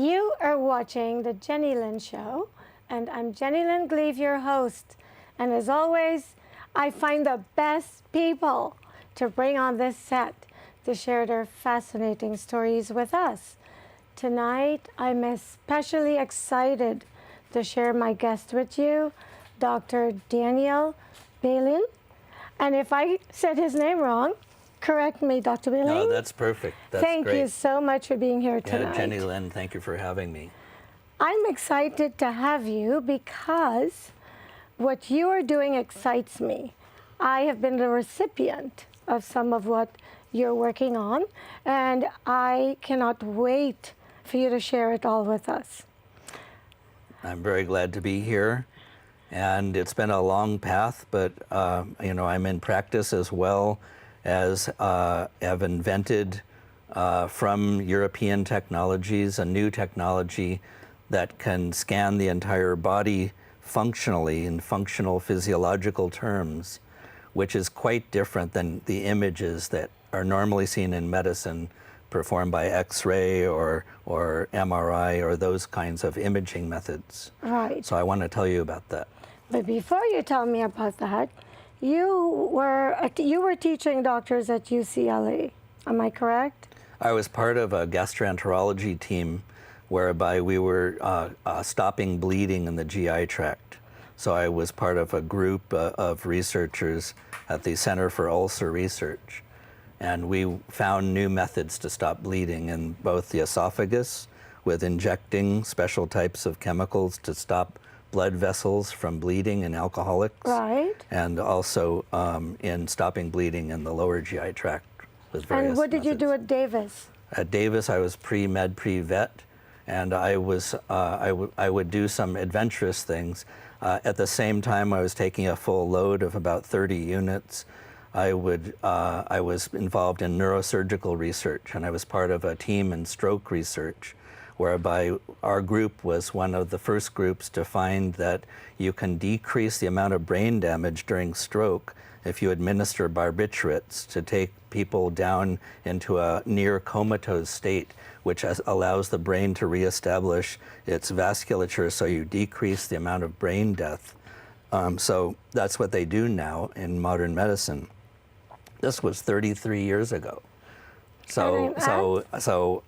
You are watching The Jenny Lynn Show, and I'm Jenny Lynn Gleave, your host. And as always, I find the best people to bring on this set to share their fascinating stories with us. Tonight, I'm especially excited to share my guest with you, Dr. Daniel Beilin. And if I said his name wrong, correct me, Dr. Beilin. No, that's perfect. That's Thank great. you so much for being here tonight. Yeah, Jenny Lynn, thank you for having me. I'm excited to have you because what you are doing excites me. I have been the recipient of some of what you're working on, and I cannot wait for you to share it all with us. I'm very glad to be here, and it's been a long path, but I'm in practice as well as have invented from European technologies a new technology that can scan the entire body functionally in functional physiological terms, which is quite different than the images that are normally seen in medicine performed by X-ray or MRI or those kinds of imaging methods. Right. So I want to tell you about that. But before you tell me about that, you were teaching doctors at UCLA. Am I correct? I was part of a gastroenterology team whereby we were stopping bleeding in the GI tract. So I was part of a group of researchers at the Center for Ulcer Research. And we found new methods to stop bleeding in both the esophagus with injecting special types of chemicals to stop blood vessels from bleeding in alcoholics. Right. And also in stopping bleeding in the lower GI tract with various And what did you methods. do at Davis? At Davis, I was pre-med, pre-vet, and I would do some adventurous things. At the same time, I was taking a full load of about 30 units. I was involved in neurosurgical research, and I was part of a team in stroke research, whereby our group was one of the first groups to find that you can decrease the amount of brain damage during stroke if you administer barbiturates to take people down into a near comatose state, which allows the brain to reestablish its vasculature, so you decrease the amount of brain death. So that's what they do now in modern medicine. This was 33 years ago. So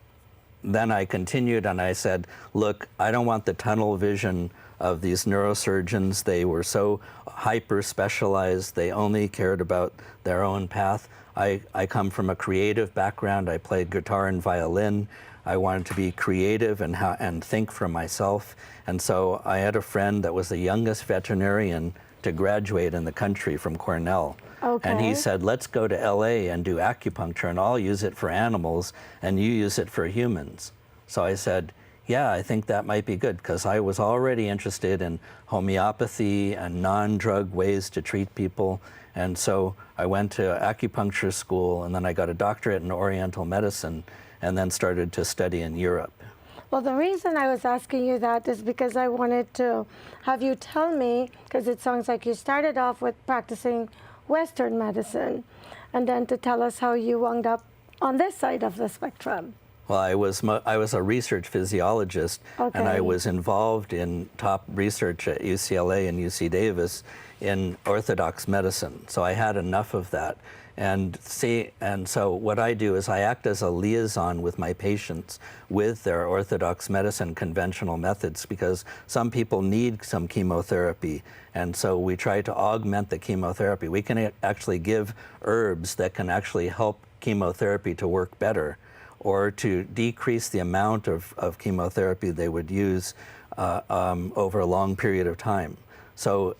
then I continued and I said, look, I don't want the tunnel vision of these neurosurgeons. They were so hyper-specialized. They only cared about their own path. I come from a creative background. I played guitar and violin. I wanted to be creative and think for myself. And so I had a friend that was the youngest veterinarian to graduate in the country from Cornell. Okay. And he said, let's go to LA and do acupuncture, and I'll use it for animals and you use it for humans. So I said, yeah, I think that might be good, because I was already interested in homeopathy and non-drug ways to treat people. And so I went to acupuncture school, and then I got a doctorate in Oriental medicine, and then started to study in Europe. Well, the reason I was asking you that is because I wanted to have you tell me, because it sounds like you started off with practicing Western medicine, and then to tell us how you wound up on this side of the spectrum. Well, I was a research physiologist, Okay. and I was involved in top research at UCLA and UC Davis in orthodox medicine. So I had enough of that. And so what I do is I act as a liaison with my patients with their orthodox medicine conventional methods, because some people need some chemotherapy, and so we try to augment the chemotherapy. We can actually give herbs that can actually help chemotherapy to work better, or to decrease the amount of chemotherapy they would use over a long period of time. So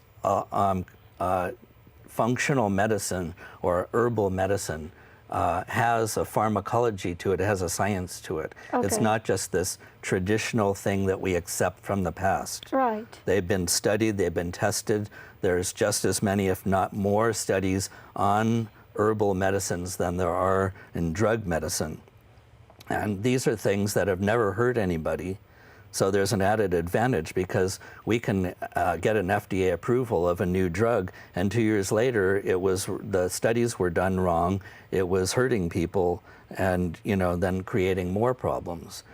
functional medicine or herbal medicine has a pharmacology to it, it has a science to it. Okay. It's not just this traditional thing that we accept from the past. Right. They've been studied, they've been tested. There's just as many, if not more, studies on herbal medicines than there are in drug medicine. And these are things that have never hurt anybody. So there's an added advantage, because we can get an FDA approval of a new drug, and 2 years later, the studies were done wrong. It was hurting people, and then creating more problems.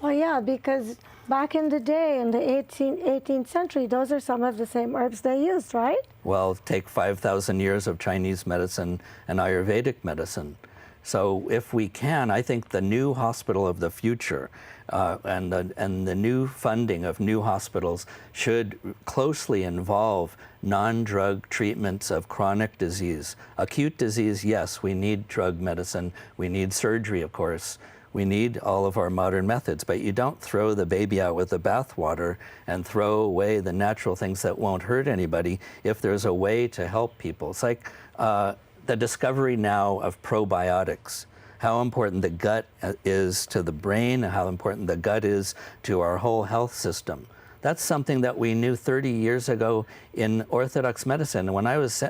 Well, yeah, because back in the day, in the 18th century, those are some of the same herbs they used, right? Well, take 5,000 years of Chinese medicine and Ayurvedic medicine. So if we can, I think the new hospital of the future and the new funding of new hospitals should closely involve non-drug treatments of chronic disease. Acute disease, yes, we need drug medicine. We need surgery, of course. We need all of our modern methods, but you don't throw the baby out with the bathwater and throw away the natural things that won't hurt anybody if there's a way to help people. It's like the discovery now of probiotics, how important the gut is to the brain, how important the gut is to our whole health system. That's something that we knew 30 years ago in Orthodox medicine. When I was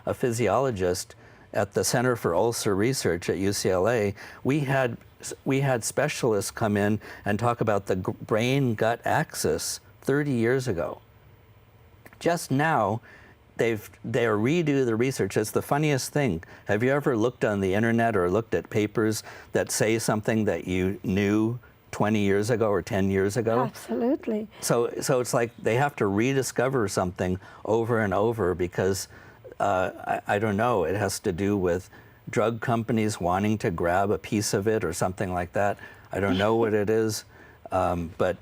a physiologist at the Center for Ulcer Research at UCLA, we had specialists come in and talk about the brain-gut axis 30 years ago. Just now, they redo the research. It's the funniest thing. Have you ever looked on the internet or looked at papers that say something that you knew 20 years ago or 10 years ago? Absolutely. So it's like they have to rediscover something over and over because I don't know, it has to do with drug companies wanting to grab a piece of it or something like that. I don't know what it is, but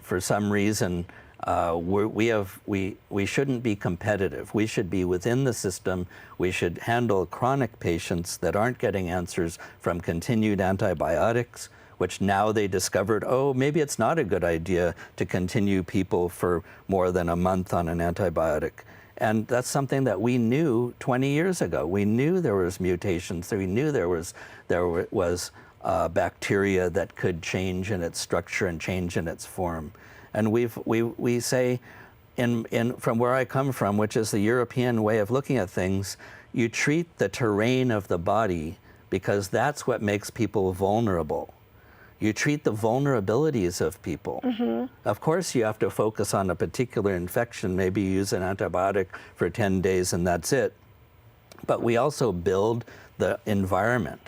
for some reason we shouldn't be competitive. We should be within the system. We should handle chronic patients that aren't getting answers from continued antibiotics, which now they discovered, oh, maybe it's not a good idea to continue people for more than a month on an antibiotic. And that's something that we knew 20 years ago. We knew there was mutations. We knew there was bacteria that could change in its structure and change in its form. And we say, from where I come from, which is the European way of looking at things, you treat the terrain of the body because that's what makes people vulnerable. You treat the vulnerabilities of people. Mm-hmm. Of course, you have to focus on a particular infection. Maybe you use an antibiotic for 10 days and that's it. But we also build the environment.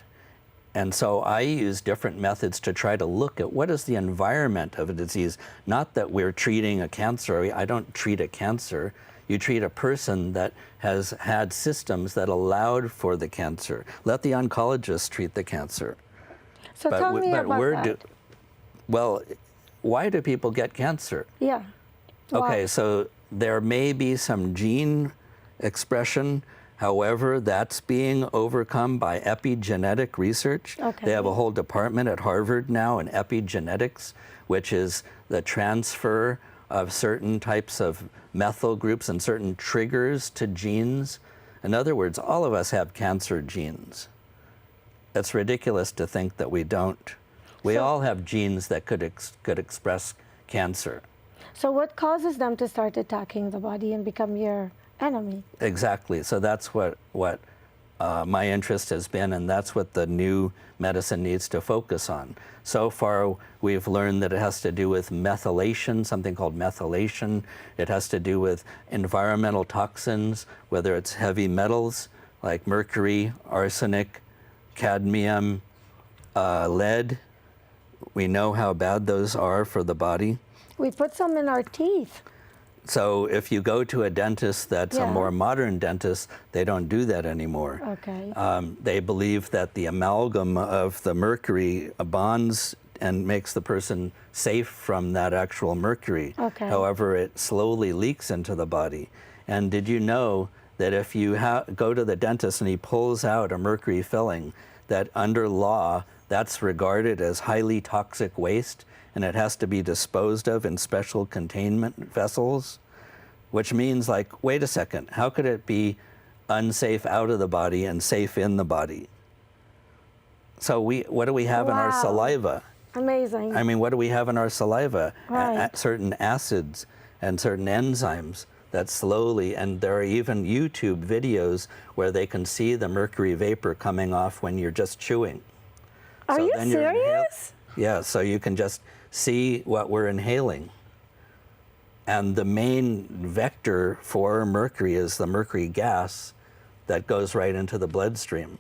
And so I use different methods to try to look at what is the environment of a disease. Not that we're treating a cancer. I don't treat a cancer. You treat a person that has had systems that allowed for the cancer. Let the oncologist treat the cancer. So tell me about that. Well, why do people get cancer? Yeah. Why? Okay, so there may be some gene expression. However, that's being overcome by epigenetic research. Okay. They have a whole department at Harvard now in epigenetics, which is the transfer of certain types of methyl groups and certain triggers to genes. In other words, all of us have cancer genes. It's ridiculous to think that we don't. We all have genes that could express cancer. So what causes them to start attacking the body and become your enemy? Exactly. So that's what my interest has been, and that's what the new medicine needs to focus on. So far, we've learned that it has to do with methylation, something called methylation. It has to do with environmental toxins, whether it's heavy metals like mercury, arsenic, cadmium, lead. We know how bad those are for the body. We put some in our teeth. So if you go to a dentist that's a more modern dentist, they don't do that anymore. Okay. They believe that the amalgam of the mercury bonds and makes the person safe from that actual mercury. Okay. However, it slowly leaks into the body. And did you know that if you go to the dentist and he pulls out a mercury filling, that under law, that's regarded as highly toxic waste, and it has to be disposed of in special containment vessels, which means, like, wait a second, how could it be unsafe out of the body and safe in the body? So what do we have in our saliva? Amazing. I mean, what do we have in our saliva? Right. Certain acids and certain enzymes that slowly, and there are even YouTube videos where they can see the mercury vapor coming off when you're just chewing. Are you serious? Yeah, so you can just see what we're inhaling. And the main vector for mercury is the mercury gas that goes right into the bloodstream.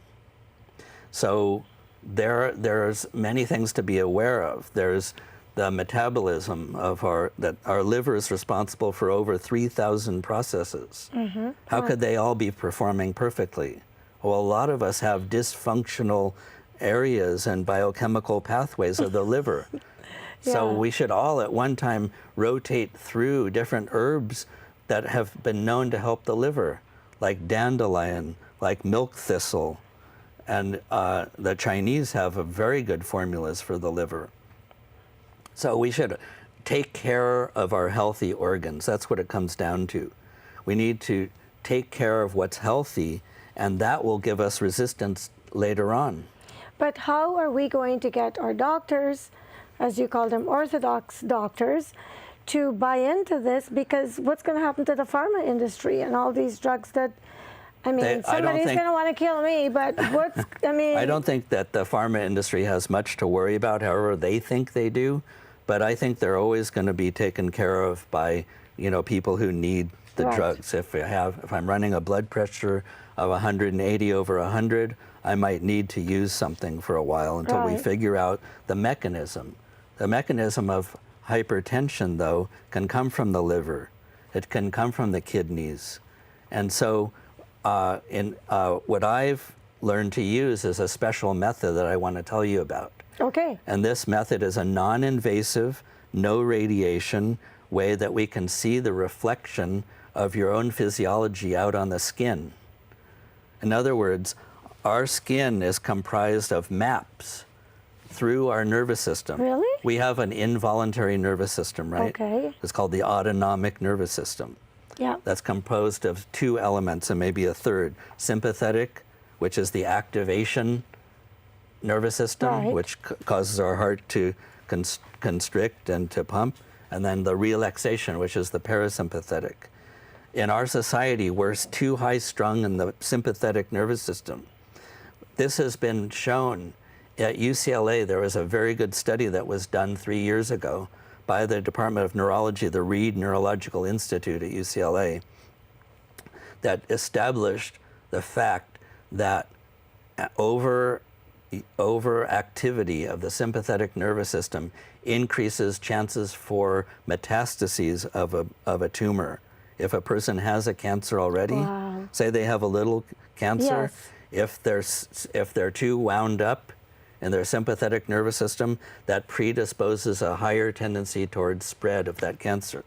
So there's many things to be aware of. There's the metabolism of that our liver is responsible for over 3,000 processes. How could they all be performing perfectly? Well, a lot of us have dysfunctional areas and biochemical pathways of the liver. So we should all at one time rotate through different herbs that have been known to help the liver, like dandelion, like milk thistle, and the Chinese have very good formulas for the liver. So we should take care of our healthy organs. That's what it comes down to. We need to take care of what's healthy, and that will give us resistance later on. But how are we going to get our doctors, as you call them, orthodox doctors, to buy into this? Because what's going to happen to the pharma industry and all these drugs that, I mean, somebody's going to want to kill me, but what's, I mean... I don't think that the pharma industry has much to worry about, however they think they do, but I think they're always going to be taken care of by, people who need the drugs. If I'm running a blood pressure of 180 over 100, I might need to use something for a while until we figure out the mechanism. The mechanism of hypertension, though, can come from the liver. It can come from the kidneys. And so what I've learned to use is a special method that I want to tell you about. Okay. And this method is a non-invasive, no radiation way that we can see the reflection of your own physiology out on the skin. In other words, our skin is comprised of maps through our nervous system. Really? We have an involuntary nervous system, right? Okay. It's called the autonomic nervous system. Yeah. That's composed of two elements and maybe a third. Sympathetic, which is the activation nervous system, which causes our heart to constrict and to pump, and then the relaxation, which is the parasympathetic. In our society, we're too high strung in the sympathetic nervous system. This has been shown at UCLA. There was a very good study that was done 3 years ago by the Department of Neurology, the Reed Neurological Institute at UCLA, that established the fact that overactivity of the sympathetic nervous system increases chances for metastases of a tumor. If a person has a cancer already, say they have a little cancer, if they're too wound up in their sympathetic nervous system, that predisposes a higher tendency towards spread of that cancer.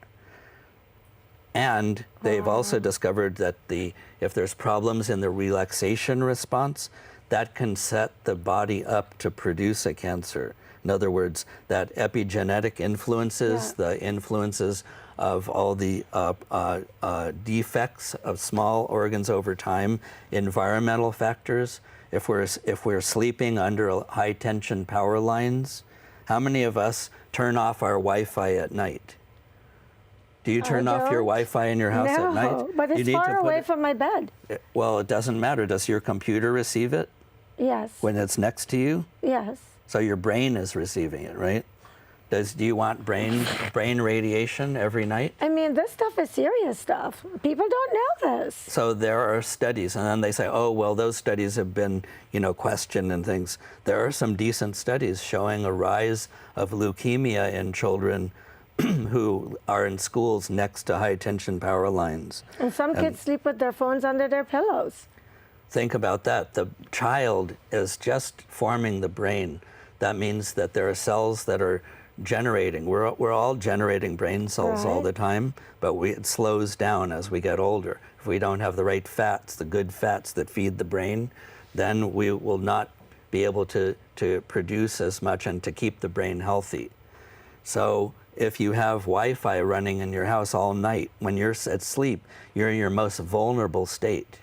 And they've also discovered that if there's problems in the relaxation response, that can set the body up to produce a cancer. In other words, that epigenetic influences, the influences of all the defects of small organs over time, environmental factors. If we're sleeping under high tension power lines, how many of us turn off our Wi-Fi at night? Do you turn off your Wi-Fi in your house at night? No, but it's far away from my bed. Well, it doesn't matter. Does your computer receive it? Yes. When it's next to you? Yes. So your brain is receiving it, right? Do you want brain radiation every night? I mean, this stuff is serious stuff. People don't know this. So there are studies, and then they say, oh, well, those studies have been, questioned and things. There are some decent studies showing a rise of leukemia in children who are in schools next to high-tension power lines. And some kids sleep with their phones under their pillows. Think about that. The child is just forming the brain. That means that there are cells that are generating. We're all generating brain cells all the time, but it slows down as we get older. If we don't have the right fats, the good fats that feed the brain, then we will not be able to produce as much and to keep the brain healthy. So if you have Wi-Fi running in your house all night, when you're at sleep, you're in your most vulnerable state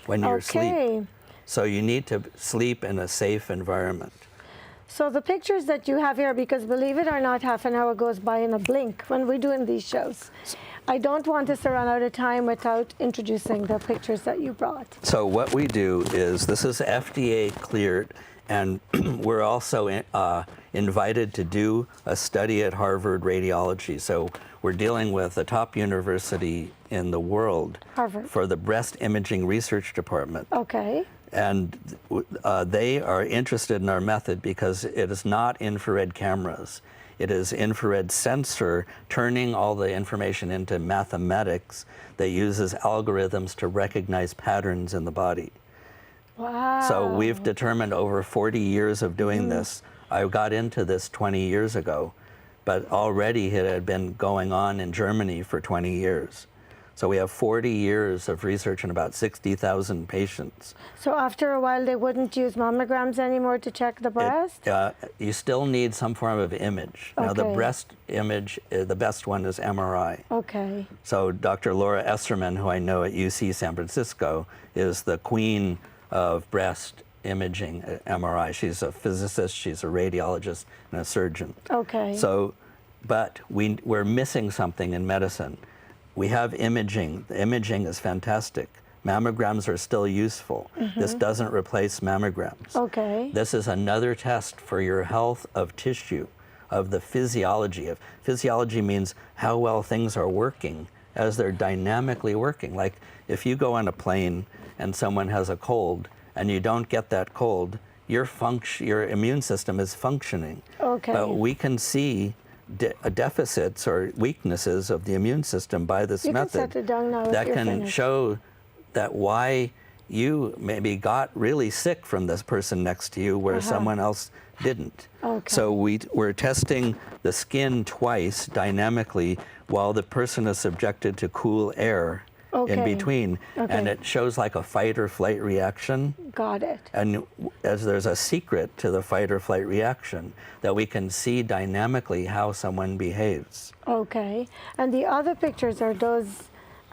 when you're asleep. So you need to sleep in a safe environment. So the pictures that you have here, because believe it or not, half an hour goes by in a blink when we're doing these shows. I don't want us to run out of time without introducing the pictures that you brought. So what we do is, this is FDA cleared, and we're also invited to do a study at Harvard Radiology. So we're dealing with the top university in the world, Harvard, for the breast imaging research department. Okay. And they are interested in our method because it is not infrared cameras. It is infrared sensor turning all the information into mathematics that uses algorithms to recognize patterns in the body. Wow. So we've determined over 40 years of doing this. I got into this 20 years ago, but already it had been going on in Germany for 20 years. So we have 40 years of research and about 60,000 patients. So after a while, they wouldn't use mammograms anymore to check the breast? You still need some form of image. Now the breast image, the best one is MRI. Okay. So Dr. Laura Esserman, who I know at UC San Francisco, is the queen of breast imaging at MRI. She's a physicist, she's a radiologist, and a surgeon. Okay. So, but we're missing something in medicine. We have imaging. The imaging is fantastic. Mammograms are still useful. This doesn't replace mammograms. Okay. This is another test for your health of tissue, of the physiology. Physiology means how well things are working as they're dynamically working. Like if you go on a plane and someone has a cold and you don't get that cold, your immune system is functioning. Okay. But we can see deficits or weaknesses of the immune system by this method set it down now that if you're can finished. show that why you maybe got really sick from this person next to you where someone else didn't. Okay. So we're testing the skin twice dynamically while the person is subjected to cool air in between, and it shows like a fight or flight reaction. Got it. And as there's a secret to the fight or flight reaction, that we can see dynamically how someone behaves. Okay. And the other pictures, are those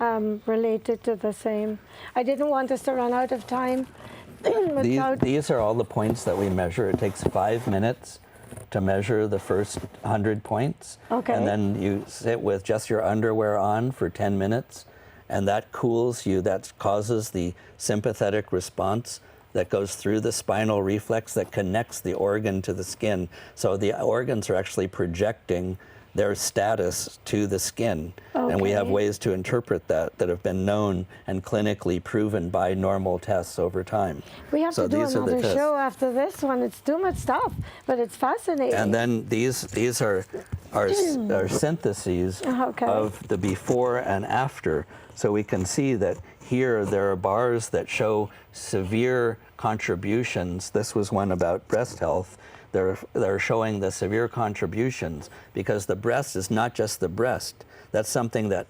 related to the same? I didn't want us to run out of time. These are all the points that we measure. It takes 5 minutes to measure the first 100 points. Okay. And then you sit with just your underwear on for 10 minutes. And that cools you, that causes the sympathetic response that goes through the spinal reflex that connects the organ to the skin. So the organs are actually projecting their status to the skin. And we have ways to interpret that have been known and clinically proven by normal tests over time. We have to do another show after this one. It's too much stuff, but it's fascinating. And then these are syntheses of the before and after. So we can see that here there are bars that show severe contributions. This was one about breast health. They're showing the severe contributions because the breast is not just the breast. That's something that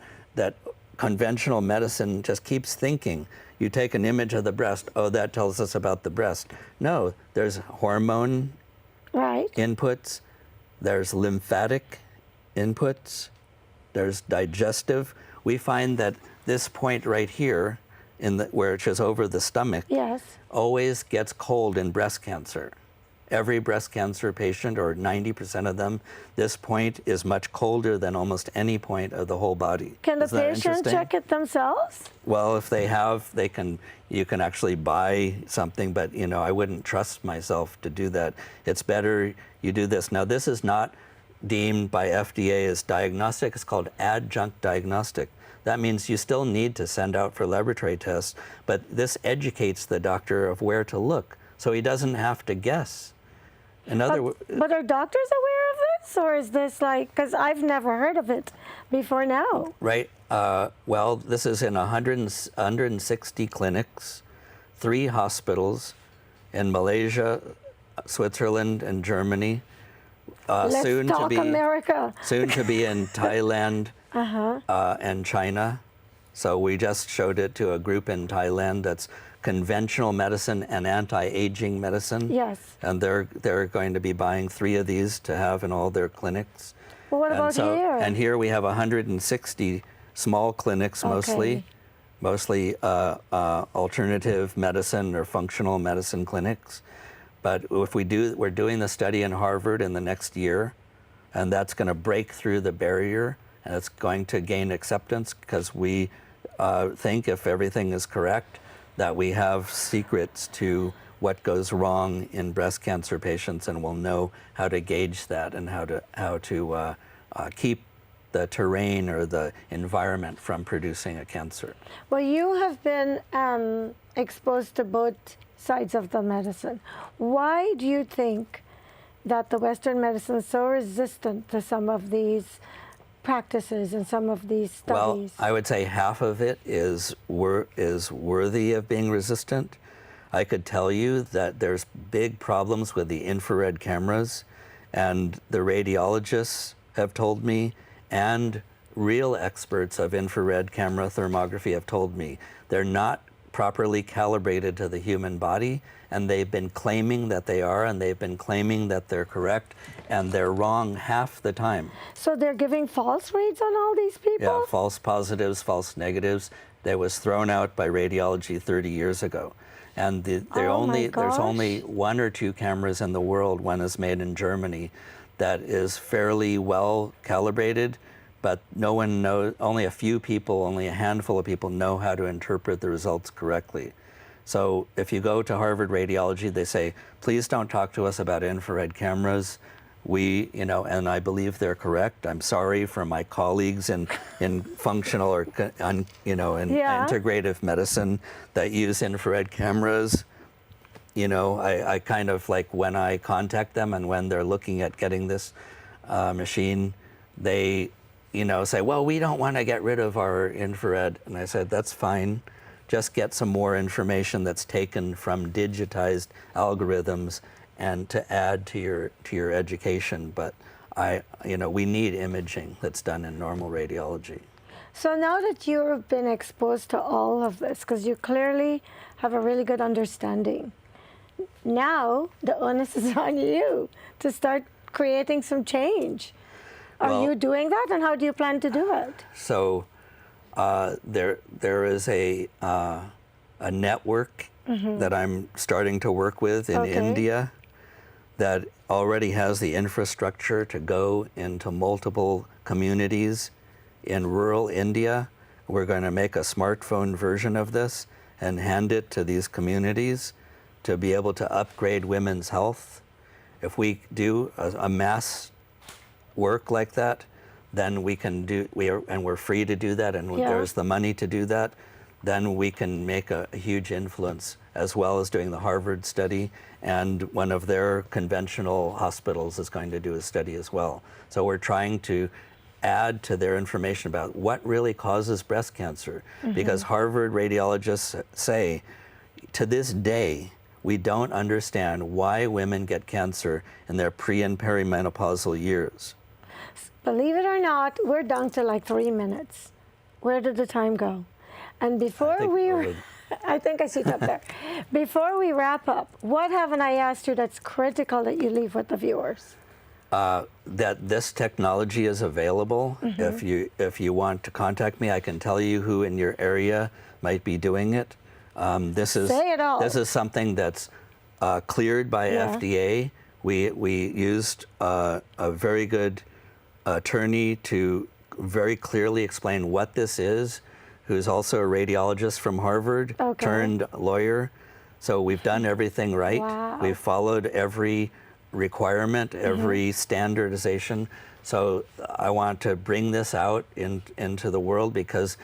conventional medicine just keeps thinking. You take an image of the breast, oh, that tells us about the breast. No, there's hormone inputs, there's lymphatic inputs, there's digestive. We find that this point right here, where it is over the stomach, always gets cold in breast cancer. Every breast cancer patient, or 90% of them, this point is much colder than almost any point of the whole body. Can the patient check it themselves? Well, if they have, you can actually buy something, but I wouldn't trust myself to do that. It's better you do this. Now, this is not deemed by FDA as diagnostic. It's called adjunct diagnostic. That means you still need to send out for laboratory tests, but this educates the doctor of where to look, so he doesn't have to guess. But are doctors aware of this, or is this because I've never heard of it before now? Right. Well, this is in 160 clinics, 3 hospitals in Malaysia, Switzerland, and Germany. Let's talk America. Soon to be in Thailand and China. So we just showed it to a group in Thailand that's conventional medicine and anti-aging medicine. Yes. And they're going to be buying 3 of these to have in all their clinics. Well, what about here? And here we have 160 small clinics, mostly alternative medicine or functional medicine clinics. But if we're doing the study in Harvard in the next year, and that's going to break through the barrier, and it's going to gain acceptance because we think, if everything is correct, that we have secrets to what goes wrong in breast cancer patients, and we'll know how to gauge that and how to keep the terrain or the environment from producing a cancer. Well, you have been exposed to both sides of the medicine. Why do you think that the Western medicine is so resistant to some of these practices and some of these studies? Well, I would say half of it is worthy of being resistant. I could tell you that there's big problems with the infrared cameras, and the radiologists have told me, and real experts of infrared camera thermography have told me they're not properly calibrated to the human body, and they've been claiming that they are, and they've been claiming that they're correct, and they're wrong half the time. So they're giving false reads on all these people? Yeah, false positives, false negatives. That was thrown out by radiology 30 years ago. And there's only 1 or 2 cameras in the world. One is made in Germany that is fairly well calibrated, but no one knows, only a few people, only a handful of people know how to interpret the results correctly. So if you go to Harvard Radiology, they say, please don't talk to us about infrared cameras. And I believe they're correct. I'm sorry for my colleagues in functional or, integrative medicine that use infrared cameras. I kind of like when I contact them and when they're looking at getting this machine, they, say, well, we don't want to get rid of our infrared. And I said, that's fine. Just get some more information that's taken from digitized algorithms and to add to your education. But we need imaging that's done in normal radiology. So now that you've been exposed to all of this, because you clearly have a really good understanding, now the onus is on you to start creating some change. Are you doing that, and how do you plan to do it? So there is a network that I'm starting to work with in India that already has the infrastructure to go into multiple communities in rural India. We're going to make a smartphone version of this and hand it to these communities to be able to upgrade women's health. If we do a mass work like that, then we can we're free to do that, and there's the money to do that, then we can make a huge influence, as well as doing the Harvard study, and one of their conventional hospitals is going to do a study as well. So we're trying to add to their information about what really causes breast cancer, because Harvard radiologists say, to this day, we don't understand why women get cancer in their pre- and perimenopausal years. Believe it or not, we're down to like 3 minutes. Where did the time go? And before I think I see it up there. Before we wrap up, what haven't I asked you that's critical that you leave with the viewers? That this technology is available. If you want to contact me, I can tell you who in your area might be doing it. This is something that's cleared by FDA. We used a very good attorney to very clearly explain what this is, who's also a radiologist from Harvard, turned lawyer. So we've done everything right. Wow. We've followed every requirement, every standardization. So I want to bring this out into the world, because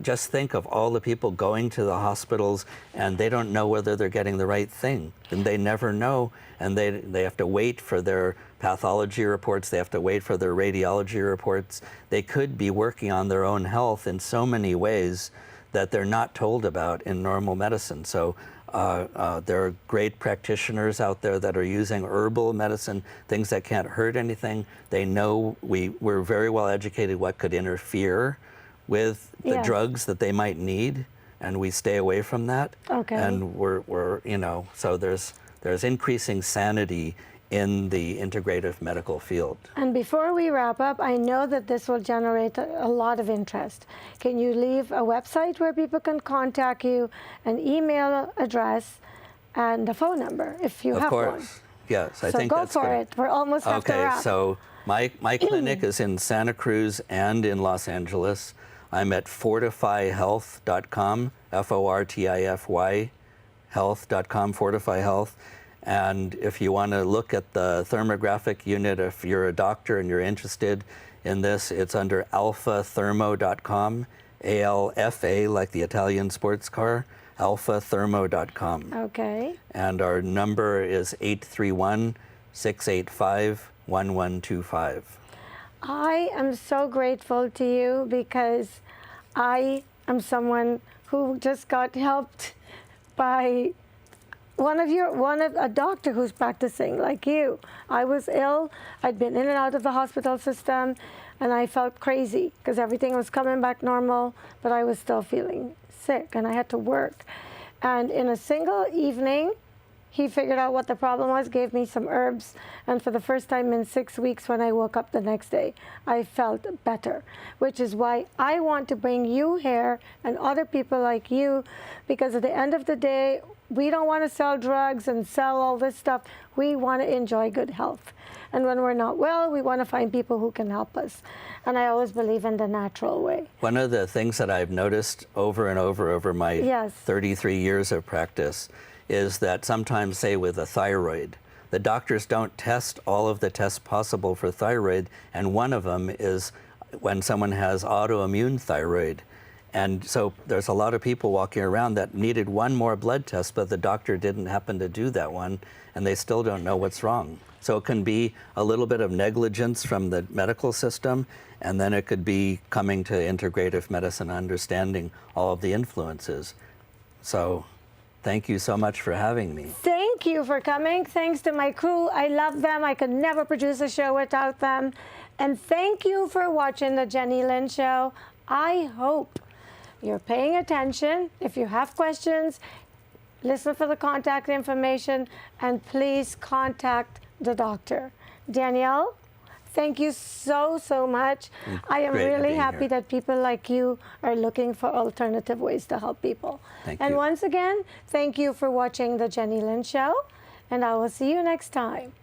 just think of all the people going to the hospitals and they don't know whether they're getting the right thing, and they never know, and they have to wait for their pathology reports, they have to wait for their radiology reports. They could be working on their own health in so many ways that they're not told about in normal medicine. So there are great practitioners out there that are using herbal medicine, things that can't hurt anything. They know we're very well educated what could interfere with the drugs that they might need, and we stay away from that. And we're so there's increasing sanity in the integrative medical field. And before we wrap up, I know that this will generate a lot of interest. Can you leave a website where people can contact you, an email address, and a phone number if you have one? Of course, yes. I so think go that's for good. it. We're almost have to wrap. Okay, so my clinic is in Santa Cruz and in Los Angeles. I'm at fortifyhealth.com, Fortify health.com, Fortify Health. And if you want to look at the thermographic unit, if you're a doctor and you're interested in this, it's under alphathermo.com, ALFA, like the Italian sports car, alphathermo.com. Okay. And our number is 831-685-1125. I am so grateful to you because I am someone who just got helped by a doctor who's practicing like you. I was ill. I'd been in and out of the hospital system, and I felt crazy because everything was coming back normal, but I was still feeling sick, and I had to work. And in a single evening, he figured out what the problem was, gave me some herbs, and for the first time in 6 weeks, when I woke up the next day, I felt better, which is why I want to bring you here and other people like you, because at the end of the day, we don't want to sell drugs and sell all this stuff. We want to enjoy good health. And when we're not well, we want to find people who can help us. And I always believe in the natural way. One of the things that I've noticed over and over my Yes. 33 years of practice is that sometimes, say with a thyroid, the doctors don't test all of the tests possible for thyroid, and one of them is when someone has autoimmune thyroid. And so there's a lot of people walking around that needed one more blood test, but the doctor didn't happen to do that one, and they still don't know what's wrong. So it can be a little bit of negligence from the medical system, and then it could be coming to integrative medicine, understanding all of the influences. So thank you so much for having me. Thank you for coming. Thanks to my crew. I love them. I could never produce a show without them. And thank you for watching the Jenny Lynn Show. I hope you're paying attention. If you have questions, listen for the contact information, and please contact the doctor. Danielle, thank you so much. I am Great really being happy here. that people like you are looking for alternative ways to help people. Thank and you. once again, thank you for watching the Jenny Lynn Show, and I will see you next time.